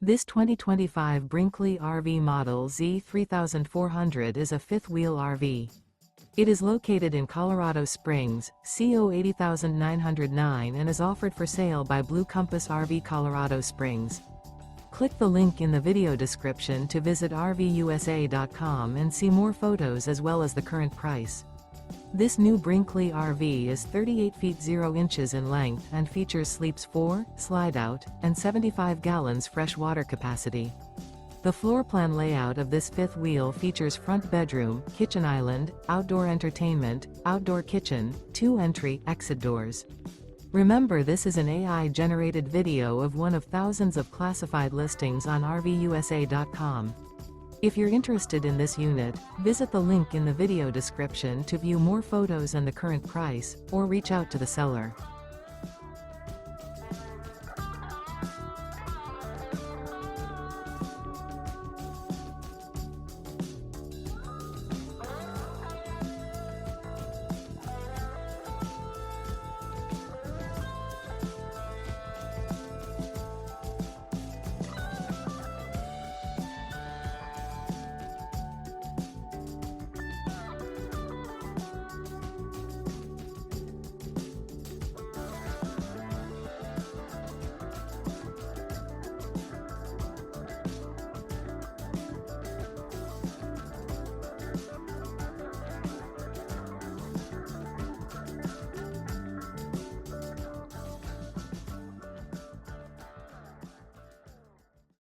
This 2025 Brinkley RV Model Z 3400 is a fifth-wheel RV. It is located in Colorado Springs, CO 80909 and is offered for sale by Blue Compass RV Colorado Springs. Click the link in the video description to visit RVUSA.com and see more photos as well as the current price. This new Brinkley RV is 38 feet 0 inches in length and features sleeps 4, slide-out, and 75 gallons fresh water capacity. The floor plan layout of this fifth wheel features front bedroom, kitchen island, outdoor entertainment, outdoor kitchen, 2 entry/exit doors. Remember, this is an AI-generated video of one of thousands of classified listings on RVUSA.com. If you're interested in this unit, visit the link in the video description to view more photos and the current price, or reach out to the seller.